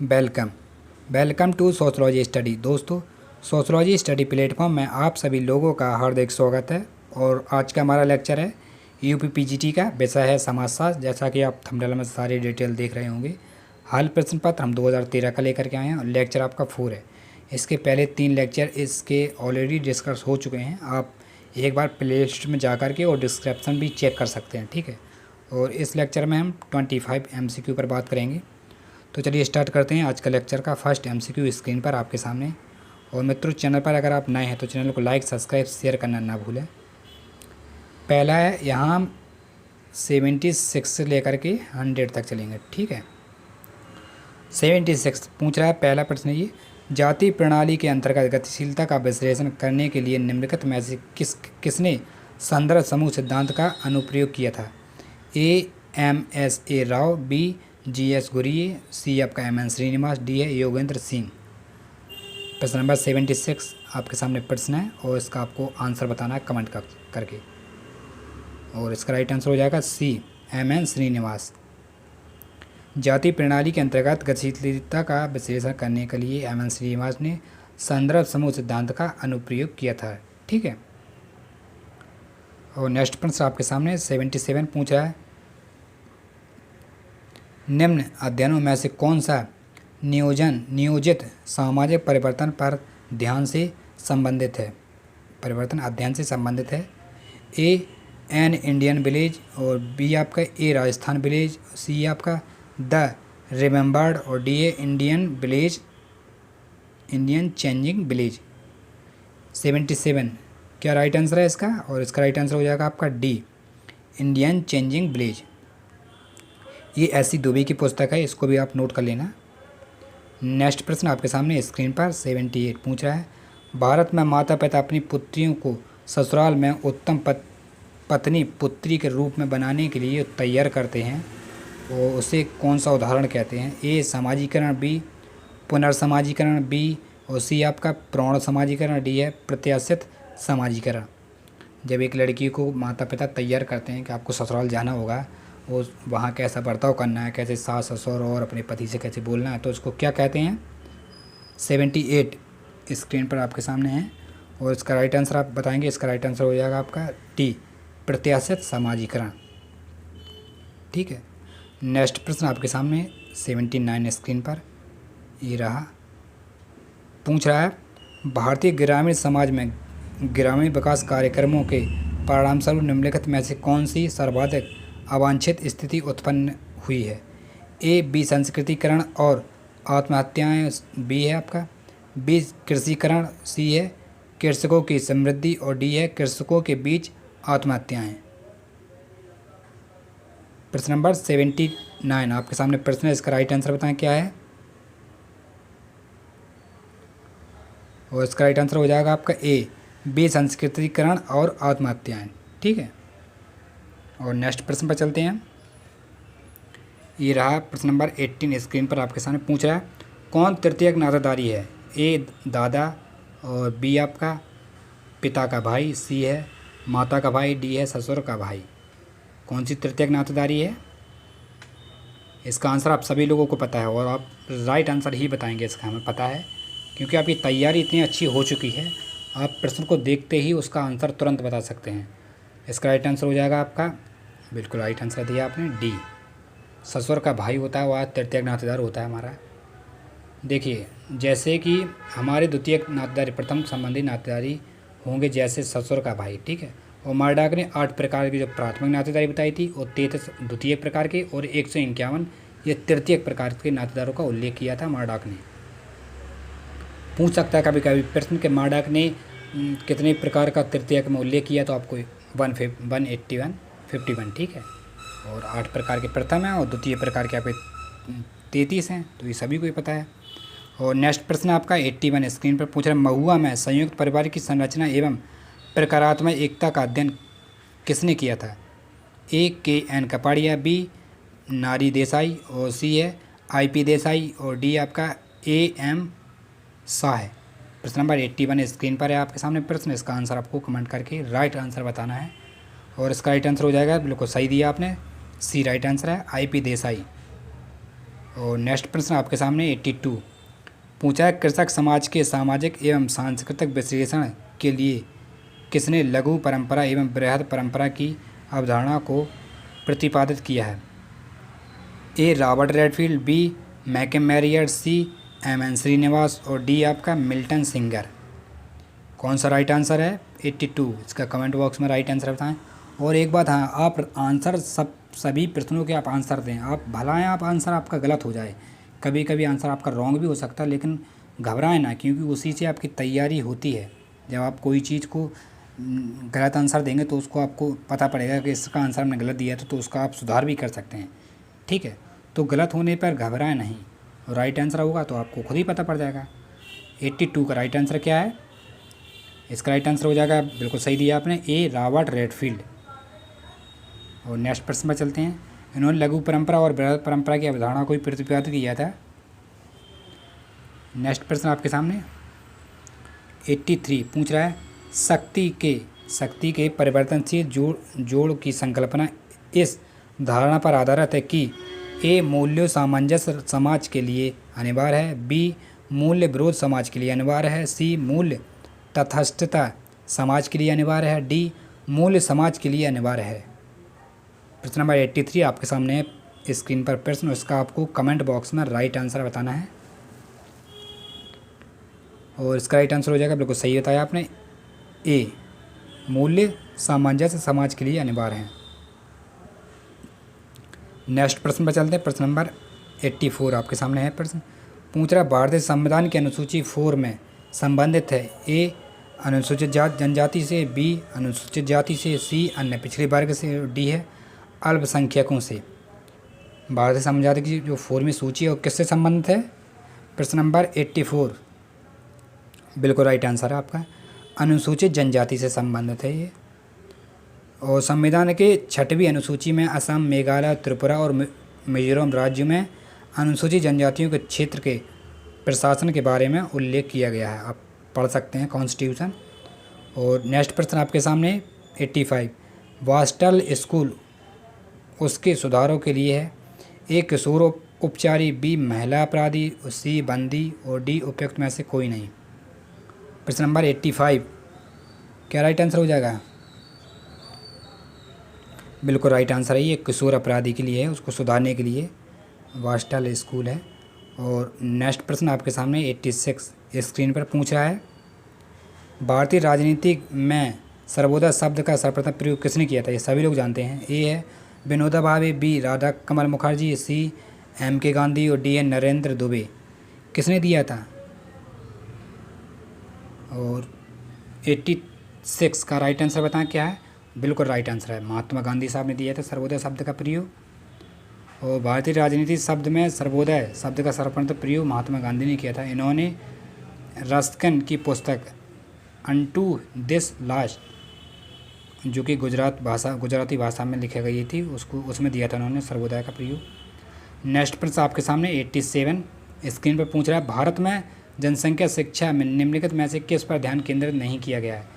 Welcome welcome to sociology study. दोस्तों, sociology study platform में आप सभी लोगों का हार्दिक स्वागत है। और आज का हमारा लेक्चर है यूपी पीजीटी का, विषय है समाजशास्त्र। जैसा कि आप थंबनेल में सारी डिटेल देख रहे होंगे। हाल प्रश्न पत्र हम 2013 का लेकर के आए हैं और लेक्चर आपका 4 है। इसके पहले 3 लेक्चर इसके ऑलरेडी डिस्कस हो चुके हैं। आप एक बार प्ले लिस्ट में जा कर के और डिस्क्रिप्शन भी चेक कर सकते हैं, ठीक है। और इस लेक्चर में हम 25 MCQ पर बात करेंगे। तो चलिए स्टार्ट करते हैं आज का लेक्चर का फर्स्ट MCQ स्क्रीन पर आपके सामने। और मित्रों, चैनल पर अगर आप नए हैं तो चैनल को लाइक, सब्सक्राइब, शेयर करना ना भूलें। पहला है, यहाँ हम 76 से लेकर के 100 तक चलेंगे, ठीक है। 76 पूछ रहा है, पहला प्रश्न ये, जाति प्रणाली के अंतर्गत गतिशीलता का विश्लेषण करने के लिए निम्नलिखित में से किसने संदर्भ समूह सिद्धांत का अनुप्रयोग किया था? A. M. S. A. Rao, B. G. S. Ghurye, सी आपका M. N. श्रीनिवास, डी है योगेंद्र सिंह। प्रश्न नंबर 76 आपके सामने प्रश्न है और इसका आपको आंसर बताना है कमेंट करके। और इसका राइट आंसर हो जाएगा सी, M. N. श्रीनिवास। जाति प्रणाली के अंतर्गत गतिशीलता का विश्लेषण करने के लिए M. N. श्रीनिवास ने संदर्भ समूह सिद्धांत का अनुप्रयोग किया था, ठीक है। और नेक्स्ट प्रश्न आपके सामने 77 पूछ रहा है, निम्न अध्ययनों में से कौन सा नियोजित सामाजिक परिवर्तन पर ध्यान से संबंधित है? परिवर्तन अध्ययन से संबंधित है। ए. एन इंडियन विलेज, और बी आपका ए. राजस्थान विलेज, सी आपका द रिमेम्बर्ड, और डी है Indian village, Indian changing village. 77 क्या राइट आंसर है इसका? और इसका राइट आंसर हो जाएगा आपका डी, इंडियन चेंजिंग विलेज। ये ऐसी दुबे की पुस्तक है, इसको भी आप नोट कर लेना। नेक्स्ट प्रश्न आपके सामने स्क्रीन पर 78 पूछ रहा है, भारत में माता पिता अपनी पुत्रियों को ससुराल में उत्तम पत्नी पुत्री के रूप में बनाने के लिए तैयार करते हैं, और उसे कौन सा उदाहरण कहते हैं? ए. समाजीकरण, बी. पुनर्समाजीकरण, बी और सी आपका प्रौढ़ समाजीकरण, डी है प्रत्याशित समाजीकरण। जब एक लड़की को माता पिता तैयार करते हैं कि आपको ससुराल जाना होगा और वहाँ कैसा बर्ताव करना है, कैसे सास ससुर और अपने पति से कैसे बोलना है, तो उसको क्या कहते हैं? 78 स्क्रीन पर आपके सामने है। और इसका राइट आंसर आप बताएंगे। इसका राइट आंसर हो जाएगा आपका टी, प्रत्याशित समाजीकरण, ठीक है। नेक्स्ट प्रश्न आपके सामने 79 स्क्रीन पर ये रहा। पूछ रहा है, भारतीय ग्रामीण समाज में ग्रामीण विकास कार्यक्रमों के परिणामस्वरूप निम्नलिखित में से कौन सी सर्वाधिक अवांछित स्थिति उत्पन्न हुई है? ए. बी. संस्कृतिकरण और आत्महत्याएं, बी है आपका बी. कृषिकरण, सी है कृषकों की समृद्धि, और डी है कृषकों के बीच आत्महत्याएं। प्रश्न नंबर 79 आपके सामने प्रश्न है, इसका राइट आंसर बताएं क्या है? और इसका राइट आंसर हो जाएगा आपका ए, बी. संस्कृतिकरण और आत्महत्याएं, ठीक है। और नेक्स्ट प्रश्न पर चलते हैं। ये रहा प्रश्न नंबर 18 स्क्रीन पर आपके सामने। पूछ रहा है, कौन तृतीयक नातेदारी है? ए. दादा, और बी आपका पिता का भाई, सी है माता का भाई, डी है ससुर का भाई। कौन सी तृतीयक नातेदारी है? इसका आंसर आप सभी लोगों को पता है और आप राइट आंसर ही बताएंगे। इसका हमें पता है क्योंकि आपकी तैयारी इतनी अच्छी हो चुकी है, आप प्रश्न को देखते ही उसका आंसर तुरंत बता सकते हैं। इसका राइट आंसर हो जाएगा आपका, बिल्कुल राइट आंसर दिया आपने, डी, ससुर का भाई होता है वह तृतीयक नातेदार होता है हमारा। देखिए, जैसे कि हमारे द्वितीयक नातेदारी प्रथम संबंधी नातेदारी होंगे जैसे ससुर का भाई, ठीक है। और मार्डाक ने 8 प्रकार की जो प्राथमिक नातेदारी बताई थी और 33 द्वितीयक प्रकार के और 151 ये तृतीयक प्रकार के नातेदारों का उल्लेख किया था मार्डाक ने। पूछ सकता है कभी कभी प्रश्न के मार्डाक ने कितने प्रकार का तृतीयक में उल्लेख किया, तो आपको 151, ठीक है। और 8 प्रकार के प्रथम हैं और द्वितीय प्रकार के आपके 33 हैं, तो ये सभी को ही पता है। और नेक्स्ट प्रश्न आपका 81 स्क्रीन पर पूछ रहा है, महुआ में संयुक्त परिवार की संरचना एवं प्रकारात्मक एकता का अध्ययन किसने किया था? ए. के. एन. कपाड़िया, बी. नारी देसाई, और सी है IP देसाई, और डी आपका AM शाह है। प्रश्न नंबर 81 स्क्रीन पर है आपके सामने प्रश्न। इसका आंसर आपको कमेंट करके राइट आंसर बताना है। और इसका राइट आंसर हो जाएगा, बिल्कुल सही दिया आपने, सी राइट आंसर है IP देसाई। और नेक्स्ट प्रश्न आपके सामने 82 पूछा है, कृषक समाज के सामाजिक एवं सांस्कृतिक विश्लेषण के लिए किसने लघु परंपरा एवं बृहद परंपरा की अवधारणा को प्रतिपादित किया है? ए रॉबर्ट रेडफील्ड, बी मैकमेरियर, सी एम.एन. श्रीनिवास और डी आपका मिल्टन सिंगर। कौन सा राइट आंसर है? 82। इसका कमेंट बॉक्स में राइट आंसर बताएं। और एक बात, हाँ, आप आंसर सभी प्रश्नों के आप आंसर दें। आप भला है आप आंसर आपका गलत हो जाए, कभी कभी आंसर आपका रॉन्ग भी हो सकता है, लेकिन घबराएं ना, क्योंकि उसी से आपकी तैयारी होती है। जब आप कोई चीज़ को गलत आंसर देंगे तो उसको आपको पता पड़ेगा कि इसका आंसर हमने गलत दिया तो उसका आप सुधार भी कर सकते हैं। ठीक है, तो गलत होने पर घबराएं नहीं, और राइट आंसर होगा तो आपको खुद ही पता पड़ जाएगा। 82 का राइट आंसर क्या है? इसका राइट आंसर हो जाएगा, बिल्कुल सही दिया आपने, ए रॉबर्ट रेडफील्ड। और नेक्स्ट प्रश्न पर चलते हैं। इन्होंने लघु परंपरा और बृहद परंपरा की अवधारणा को प्रतिपादित किया था। नेक्स्ट प्रश्न आपके सामने 83 पूछ रहा है, शक्ति के परिवर्तनशील जोड़ की संकल्पना इस धारणा पर आधारित है कि ए मूल्य सामंजस्य समाज के लिए अनिवार्य है, बी मूल्य विरोध समाज के लिए अनिवार्य है, सी मूल्य तटस्थता समाज के लिए अनिवार्य है, डी मूल्य समाज के लिए अनिवार्य है। प्रश्न नंबर 83 आपके सामने है स्क्रीन पर प्रश्न, उसका आपको कमेंट बॉक्स में राइट आंसर बताना है। और इसका राइट आंसर हो जाएगा, बिल्कुल सही बताया आपने, ए मूल्य सामंजस्य समाज के लिए अनिवार्य है। नेक्स्ट प्रश्न पर चलते हैं। प्रश्न नंबर 84 आपके सामने है प्रश्न, पूछ रहा भारतीय संविधान की अनुसूची 4 में संबंधित है, ए अनुसूचित जनजाति से, बी अनुसूचित जाति से, सी अन्य पिछड़े वर्ग से, डी है अल्पसंख्यकों से। भारतीय संविधान की जो 4वीं सूची है वो किससे संबंधित है? प्रश्न नंबर 84 बिल्कुल राइट आंसर है आपका, अनुसूचित जनजाति से संबंधित है ये। और संविधान के 6वीं अनुसूची में असम, मेघालय, त्रिपुरा और मिजोरम राज्यों में अनुसूचित जनजातियों के क्षेत्र के प्रशासन के बारे में उल्लेख किया गया है, आप पढ़ सकते हैं कॉन्स्टिट्यूशन। और नेक्स्ट प्रश्न आपके सामने 85 वास्टल स्कूल उसके सुधारों के लिए है, ए किशोर उपचारी, बी महिला अपराधी, सी बंदी और डी उपयुक्त में से कोई नहीं। प्रश्न नंबर 85 क्या राइट आंसर हो जाएगा? बिल्कुल राइट आंसर है, ये किशोर अपराधी के लिए है, उसको सुधारने के लिए वास्टल स्कूल है। और नेक्स्ट प्रश्न आपके सामने 86 स्क्रीन पर पूछ रहा है, भारतीय राजनीति में सर्वोदय शब्द का सर्वप्रथम प्रयोग किसने किया था? ये सभी लोग जानते हैं। ए है विनोबा भावे, बी राधा कमल मुखर्जी, सी M.K. गांधी और डी है नरेंद्र दुबे। किसने दिया था? और 86 का राइट आंसर बताएं क्या है? बिल्कुल राइट आंसर है, महात्मा गांधी साहब ने दिया था सर्वोदय शब्द का प्रयोग। और भारतीय राजनीति शब्द में सर्वोदय शब्द का सर्वप्रथम प्रयोग महात्मा गांधी ने किया था। इन्होंने रस्किन की पुस्तक अनटू दिस लास्ट, जो कि गुजराती भाषा में लिखी गई थी, उसमें दिया था उन्होंने सर्वोदय का प्रयोग। नेक्स्ट प्रश्न आपके सामने 87 स्क्रीन पर पूछ रहा है, भारत में जनसंख्या शिक्षा में निम्नलिखित में से किस पर ध्यान केंद्रित नहीं किया गया है?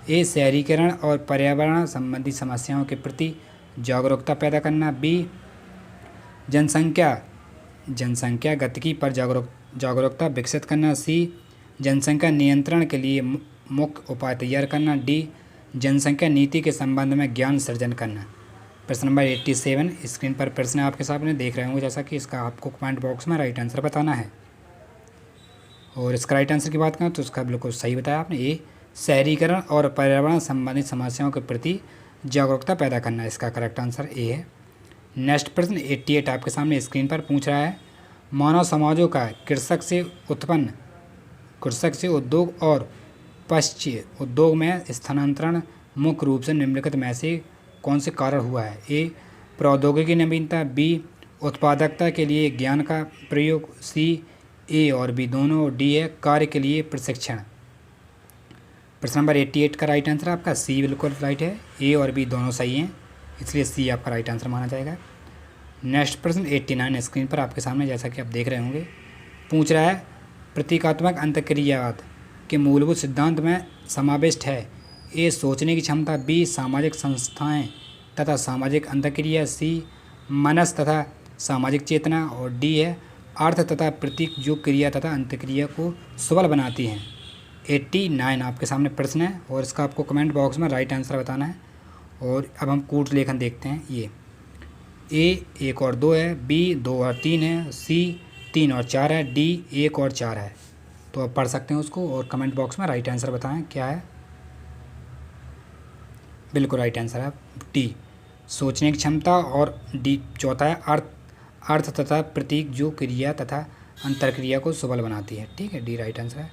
ए शहरीकरण और पर्यावरण संबंधी समस्याओं के प्रति जागरूकता पैदा करना, बी जनसंख्या गतिकी पर जागरूकता विकसित करना, सी जनसंख्या नियंत्रण के लिए मुख्य उपाय तैयार करना, डी जनसंख्या नीति के संबंध में ज्ञान सृजन करना। प्रश्न नंबर 87 स्क्रीन पर प्रश्न आपके सामने देख रहे होंगे, जैसा कि इसका आपको कमेंट बॉक्स में राइट आंसर बताना है। और इसका राइट आंसर की बात करें तो इसका बिल्कुल सही बताया आपने, ए शहरीकरण और पर्यावरण संबंधित समस्याओं के प्रति जागरूकता पैदा करना, इसका करेक्ट आंसर ए है। नेक्स्ट प्रश्न 88 आपके सामने स्क्रीन पर पूछ रहा है, मानव समाजों का कृषक से उद्योग और पश्चिम उद्योग में स्थानांतरण मुख्य रूप से निम्नलिखित में से कौन से कारण हुआ है? ए प्रौद्योगिकी नवीनता, बी उत्पादकता के लिए ज्ञान का प्रयोग, सी ए और बी दोनों, डी है कार्य के लिए प्रशिक्षण। प्रश्न नंबर 88 का राइट आंसर आपका सी बिल्कुल राइट है, ए और बी दोनों सही हैं, इसलिए सी आपका राइट आंसर माना जाएगा। नेक्स्ट प्रश्न 89 स्क्रीन पर आपके सामने जैसा कि आप देख रहे होंगे पूछ रहा है, प्रतीकात्मक अंतःक्रियावाद के मूलभूत सिद्धांत में समाविष्ट है, ए सोचने की क्षमता, बी सामाजिक संस्थाएं तथा सामाजिक अंतःक्रिया, सी मनस तथा सामाजिक चेतना और डी है अर्थ तथा प्रतीक जो क्रिया तथा अंतक्रिया को सबल बनाती हैं। 89 आपके सामने प्रश्न है और इसका आपको कमेंट बॉक्स में राइट आंसर बताना है। और अब हम कूट लेखन देखते हैं। ये ए 1 और 2 है, बी 2 और 3 है, सी 3 और 4 है, डी 1 और 4 है। तो आप पढ़ सकते हैं उसको और कमेंट बॉक्स में राइट आंसर बताएं क्या है। बिल्कुल राइट आंसर है डी, सोचने की क्षमता। और डी चौथा है अर्थ तथा प्रतीक जो क्रिया तथा अंतरक्रिया को सबल बनाती है। ठीक है, डी राइट आंसर है।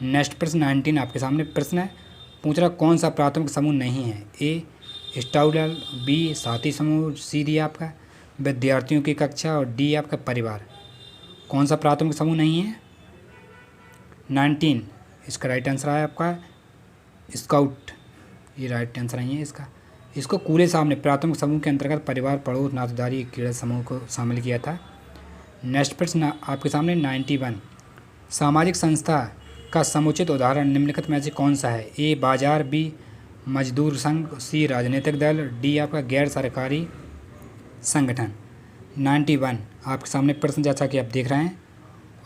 नेक्स्ट प्रश्न 19 आपके सामने प्रश्न है। पूछ रहा कौन सा प्राथमिक समूह नहीं है। ए स्टाउडल, बी साथी समूह, सी डी आपका विद्यार्थियों की कक्षा और डी आपका परिवार। कौन सा प्राथमिक समूह नहीं है 19, इसका राइट आंसर है आपका स्काउट। ये राइट आंसर नहीं है इसका। इसको कूले साहब ने प्राथमिक समूह के अंतर्गत परिवार, पड़ोस, नातेदारी, क्रीड़ा समूह को शामिल किया था। नेक्स्ट प्रश्न आपके सामने 91, सामाजिक संस्था का समुचित उदाहरण निम्नलिखित में से कौन सा है। ए बाजार, बी मजदूर संघ, सी राजनीतिक दल, डी आपका गैर सरकारी संगठन। 91 आपके सामने प्रश्न जैसा कि आप देख रहे हैं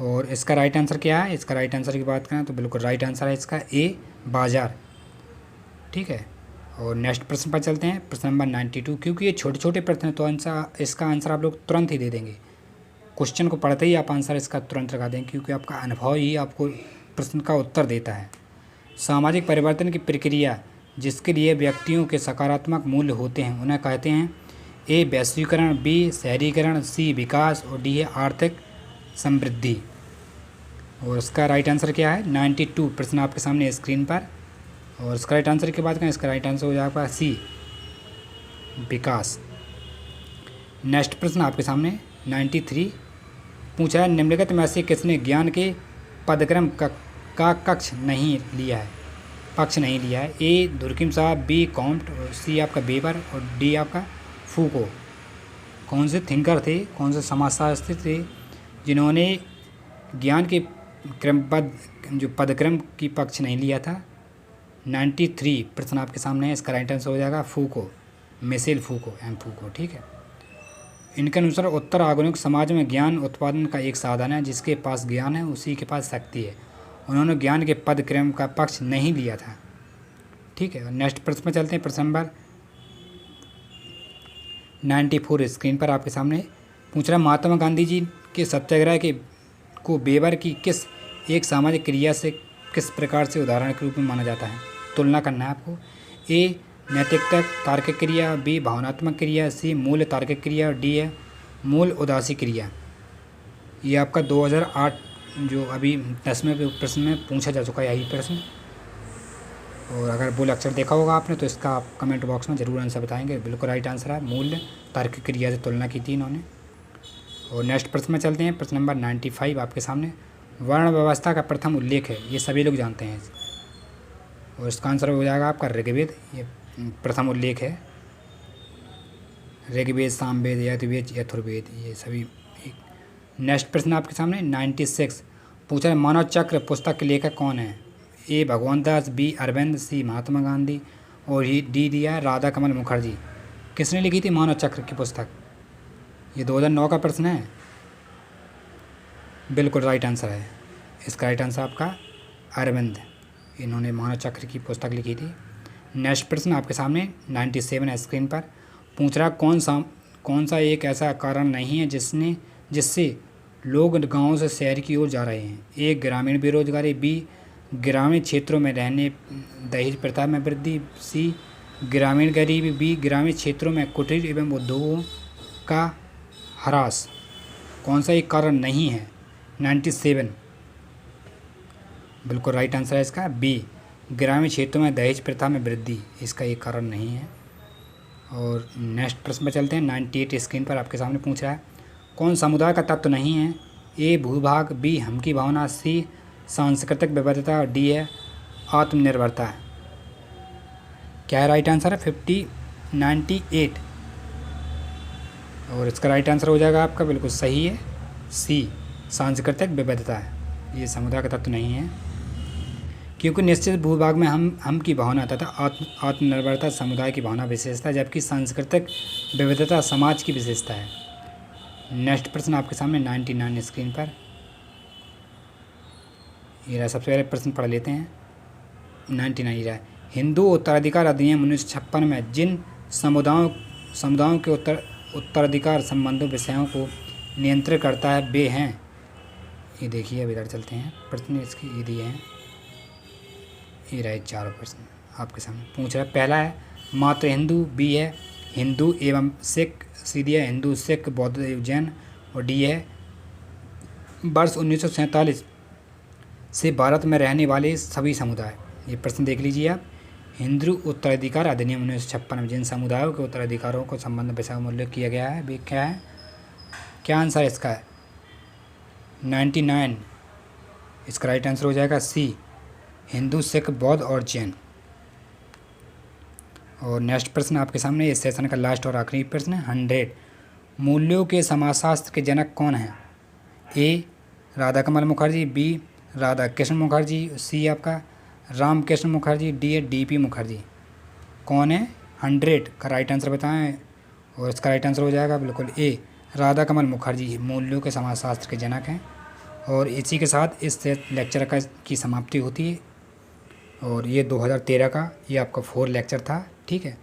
और इसका राइट आंसर क्या है। इसका राइट आंसर की बात करें तो बिल्कुल राइट आंसर है इसका ए बाजार। ठीक है, और नेक्स्ट प्रश्न पर चलते हैं, प्रश्न नंबर 92। क्योंकि ये छोटे छोटे प्रश्न हैं तो आंसर इसका आंसर आप लोग तुरंत ही दे देंगे। क्वेश्चन को पढ़ते ही आप आंसर इसका तुरंत लगा देंगे क्योंकि आपका अनुभव ही आपको प्रश्न का उत्तर देता है। सामाजिक परिवर्तन की प्रक्रिया जिसके लिए व्यक्तियों के सकारात्मक मूल्य होते हैं उन्हें कहते हैं। ए वैश्वीकरण, बी शहरीकरण, सी विकास और डी है आर्थिक समृद्धि। और इसका राइट आंसर क्या है 92 प्रश्न आपके सामने स्क्रीन पर। और इसका राइट आंसर की बात करें, इसका राइट आंसर हो जाएगा सी विकास। नेक्स्ट प्रश्न आपके सामने 93 पूछा है निम्नलिखित में से किसने ज्ञान के पदक्रम का पक्ष नहीं लिया है। ए दुर्किम साहब, बी कॉम्ट, सी आपका बेबर और डी आपका फूको। कौन से थिंकर थे, कौन से समाजशास्त्री थे जिन्होंने ज्ञान के पदक्रम की पक्ष नहीं लिया था। 93 प्रश्न आपके सामने है, इसका राइट आंसर हो जाएगा फूको, मिशेल फूको, एम फूको। ठीक है, इनके अनुसार उत्तर आधुनिक समाज में ज्ञान उत्पादन का एक साधन है। जिसके पास ज्ञान है उसी के पास शक्ति है। उन्होंने ज्ञान के पदक्रम का पक्ष नहीं लिया था। ठीक है, नेक्स्ट प्रश्न पर चलते हैं, प्रश्न नंबर 94 स्क्रीन पर आपके सामने पूछ रहा महात्मा गांधी जी के सत्याग्रह को बेबर की किस एक सामाजिक क्रिया से किस प्रकार से उदाहरण के रूप में माना जाता है। तुलना करना है आपको। ए नैतिकता तार्किक क्रिया, बी भावनात्मक क्रिया, सी मूल तार्किक क्रिया और डी है मूल उदासी क्रिया। ये आपका 2008 जो अभी 10वें प्रश्न में पूछा जा चुका है यही प्रश्न। और अगर वो लेक्चर देखा होगा आपने तो इसका आप कमेंट बॉक्स में ज़रूर आंसर बताएंगे। बिल्कुल राइट आंसर है मूल तार्किक क्रिया से तुलना की थी इन्होंने। और नेक्स्ट प्रश्न में चलते हैं, प्रश्न नंबर 95 आपके सामने वर्ण व्यवस्था का प्रथम उल्लेख है। ये सभी लोग जानते हैं और इसका आंसर हो जाएगा आपका ऋग्वेद। ये प्रथम उल्लेख है ऋग्वेद, सामवेद, यजुर्वेद, यथुर्वेद, ये सभी। नेक्स्ट प्रश्न आपके सामने 96 पूछा है मानव चक्र पुस्तक के लेखक कौन है। ए भगवान दास, बी अरविंद, सी महात्मा गांधी और डी दिया राधा कमल मुखर्जी। किसने लिखी थी मानव चक्र की पुस्तक। ये 2009 का प्रश्न है। बिल्कुल राइट आंसर है इसका। राइट आंसर आपका अरविंद, इन्होंने मानव चक्र की पुस्तक लिखी थी। नेक्स्ट प्रश्न आपके सामने 97 है स्क्रीन पर पूछ रहा कौन सा एक ऐसा कारण नहीं है जिससे लोग गाँव से शहर की ओर जा रहे हैं। ए ग्रामीण बेरोजगारी, बी ग्रामीण क्षेत्रों में रहने दहेज प्रथा में वृद्धि, सी ग्रामीण गरीबी, बी ग्रामीण क्षेत्रों में कुटीर एवं उद्योगों का ह्रास। कौन सा एक कारण नहीं है 97। बिल्कुल राइट आंसर है इसका बी ग्रामीण क्षेत्रों में दहेज प्रथा में वृद्धि, इसका एक कारण नहीं है। और नेक्स्ट प्रश्न पर चलते हैं 98 स्क्रीन पर आपके सामने पूछ रहा है कौन समुदाय का तत्व नहीं है। ए भूभाग, बी हम की भावना, सी सांस्कृतिक विविधता और डी है आत्मनिर्भरता। क्या है राइट आंसर है 98। और इसका राइट आंसर हो जाएगा आपका बिल्कुल सही है सी सांस्कृतिक विविधता है। ये समुदाय का तत्व नहीं है क्योंकि निश्चित भूभाग में हम की भावना तथा आत्मनिर्भरता समुदाय की भावना विशेषता, जबकि सांस्कृतिक विविधता समाज की विशेषता है। नेक्स्ट प्रश्न आपके सामने 99 स्क्रीन पर। ये रहा, सबसे पहले प्रश्न पढ़ लेते हैं। 99 ये रहा, हिंदू उत्तराधिकार अधिनियम 1956 में जिन समुदायों के उत्तराधिकार संबंधों विषयों को नियंत्रित करता है वे हैं, ये देखिए अब इधर चलते हैं, प्रश्न इसके ये दिए हैं। ये रहे 4 प्रश्न आपके सामने पूछ रहा है। पहला है मात्र हिंदू, बी है हिंदू एवं सिख, सी डी है हिंदू सिख बौद्ध जैन, और डी है वर्ष 1947 से भारत में रहने वाले सभी समुदाय। ये प्रश्न देख लीजिए आप। हिंदू उत्तराधिकार अधिनियम 1956 में जिन समुदायों के उत्तराधिकारों को संबंध विषय में उल्लेख किया गया है वे क्या है, क्या आंसर इसका है 99। इसका राइट आंसर हो जाएगा सी, हिंदू सिख बौद्ध और जैन। और नेक्स्ट प्रश्न आपके सामने इस सेशन का लास्ट और आखिरी प्रश्न है 100। मूल्यों के समाजशास्त्र के जनक कौन हैं, ए राधा कमल मुखर्जी, बी राधा कृष्ण मुखर्जी, सी आपका रामकृष्ण मुखर्जी, डी है डी पी मुखर्जी। कौन है 100 का राइट आंसर बताएं। और इसका राइट आंसर हो जाएगा बिल्कुल ए राधा कमल मुखर्जी मूल्यों के समाजशास्त्र के जनक हैं। और इसी के साथ इस लेक्चर की समाप्ति होती है। और ये 2013 का ये आपका 4 लेक्चर था, ठीक है।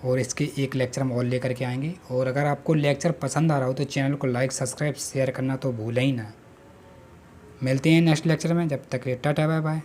और इसके एक लेक्चर हम और लेकर के आएंगे। और अगर आपको लेक्चर पसंद आ रहा हो तो चैनल को लाइक सब्सक्राइब शेयर करना तो भूलें ही ना। मिलते हैं नेक्स्ट लेक्चर में, जब तक टाटा बाय बाय।